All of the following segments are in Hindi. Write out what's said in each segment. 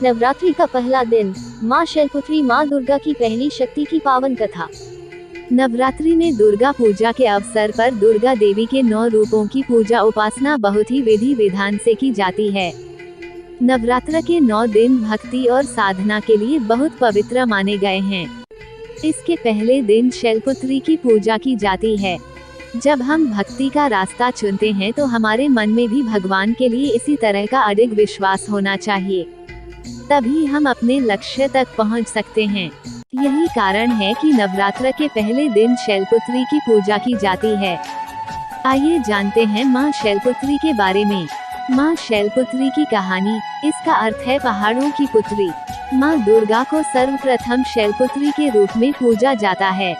नवरात्रि का पहला दिन, माँ शैलपुत्री माँ दुर्गा की पहली शक्ति की पावन कथा। नवरात्रि में दुर्गा पूजा के अवसर पर दुर्गा देवी के 9 रूपों की पूजा उपासना बहुत ही विधि विधान से की जाती है। नवरात्र के 9 दिन भक्ति और साधना के लिए बहुत पवित्र माने गए हैं। इसके पहले दिन शैलपुत्री की पूजा की जाती है। जब हम भक्ति का रास्ता चुनते हैं तो हमारे मन में भी भगवान के लिए इसी तरह का अडिग विश्वास होना चाहिए, तभी हम अपने लक्ष्य तक पहुंच सकते हैं। यही कारण है कि नवरात्र के पहले दिन शैलपुत्री की पूजा की जाती है। आइए जानते हैं माँ शैलपुत्री के बारे में। माँ शैलपुत्री की कहानी। इसका अर्थ है पहाड़ों की पुत्री। माँ दुर्गा को सर्वप्रथम शैलपुत्री के रूप में पूजा जाता है।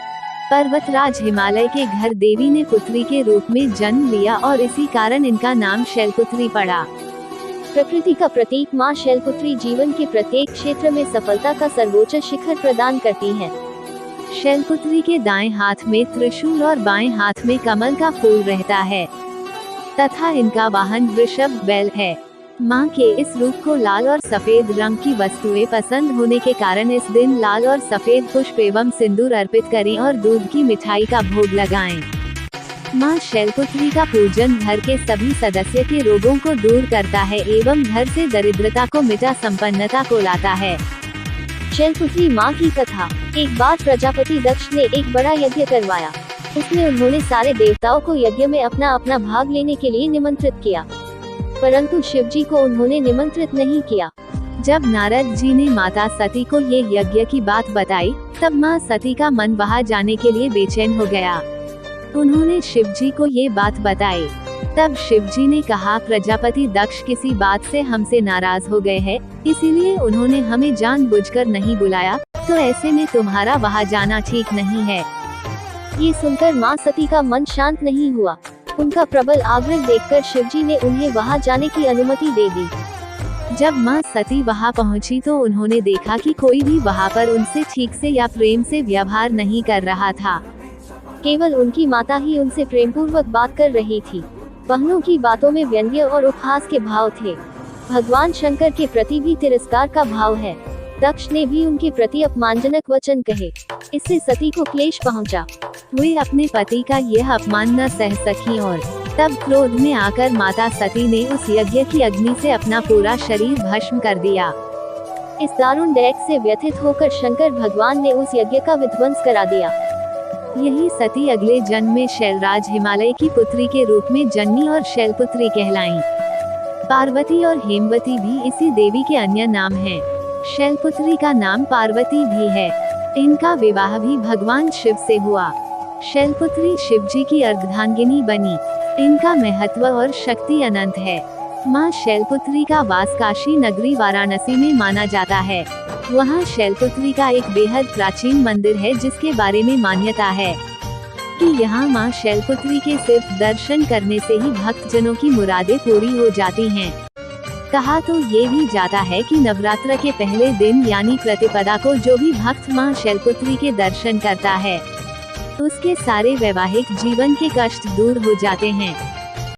पर्वतराज हिमालय के घर देवी ने पुत्री के रूप में जन्म लिया और इसी कारण इनका नाम शैलपुत्री पड़ा। प्रकृति का प्रतीक माँ शैलपुत्री जीवन के प्रत्येक क्षेत्र में सफलता का सर्वोच्च शिखर प्रदान करती है। शैलपुत्री के दाएं हाथ में त्रिशूल और बाएं हाथ में कमल का फूल रहता है तथा इनका वाहन वृषभ बैल है। माँ के इस रूप को लाल और सफेद रंग की वस्तुएं पसंद होने के कारण इस दिन लाल और सफेद पुष्प एवं सिंदूर अर्पित करें और दूध की मिठाई का भोग लगाएं। माँ शैलपुत्री का पूजन घर के सभी सदस्य के रोगों को दूर करता है एवं घर से दरिद्रता को मिटा संपन्नता को लाता है। शैलपुत्री माँ की कथा। एक बार प्रजापति दक्ष ने एक बड़ा यज्ञ करवाया। उसमें उन्होंने सारे देवताओं को यज्ञ में अपना अपना भाग लेने के लिए निमंत्रित किया, परंतु शिव जी को उन्होंने निमंत्रित नहीं किया। जब नारद जी ने माता सती को ये यज्ञ की बात बताई, तब माँ सती का मन वहाँ जाने के लिए बेचैन हो गया। उन्होंने शिव जी को ये बात बताई। तब शिव जी ने कहा, प्रजापति दक्ष किसी बात से हमसे नाराज हो गए हैं, इसीलिए उन्होंने हमें जानबूझकर नहीं बुलाया, तो ऐसे में तुम्हारा वहाँ जाना ठीक नहीं है। ये सुनकर माँ सती का मन शांत नहीं हुआ। उनका प्रबल आग्रह देखकर शिव जी ने उन्हें वहाँ जाने की अनुमति दे दी। जब माँ सती वहाँ पहुँची तो उन्होंने देखा कि कोई भी वहाँ पर उनसे ठीक से या प्रेम से व्यवहार नहीं कर रहा था। केवल उनकी माता ही उनसे प्रेमपूर्वक बात कर रही थी। बहनों की बातों में व्यंग्य और उपहास के भाव थे। भगवान शंकर के प्रति भी तिरस्कार का भाव है। दक्ष ने भी उनके प्रति अपमानजनक वचन कहे। इससे सती को क्लेश पहुंचा। वे अपने पति का यह अपमान न सह सकी और तब क्रोध में आकर माता सती ने उस यज्ञ की अग्नि से अपना पूरा शरीर भस्म कर दिया। इस दारुण दैत से व्यथित होकर शंकर भगवान ने उस यज्ञ का विध्वंस करा दिया। यही सती अगले जन्म में शैलराज हिमालय की पुत्री के रूप में जन्मी और शैलपुत्री कहलाईं। पार्वती और हेमवती भी इसी देवी के अन्य नाम हैं। शैलपुत्री का नाम पार्वती भी है। इनका विवाह भी भगवान शिव से हुआ। शैलपुत्री शिव जी की अर्धांगिनी बनी। इनका महत्व और शक्ति अनंत है। माँ शैलपुत्री का वास काशी नगरी वाराणसी में माना जाता है। वहाँ शैलपुत्री का एक बेहद प्राचीन मंदिर है, जिसके बारे में मान्यता है कि यहाँ माँ शैलपुत्री के सिर्फ दर्शन करने से ही भक्तजनों की मुरादें पूरी हो जाती हैं। कहा तो ये भी जाता है कि नवरात्र के पहले दिन यानी प्रतिपदा को जो भी भक्त माँ शैलपुत्री के दर्शन करता है, उसके सारे वैवाहिक जीवन के कष्ट दूर हो जाते हैं।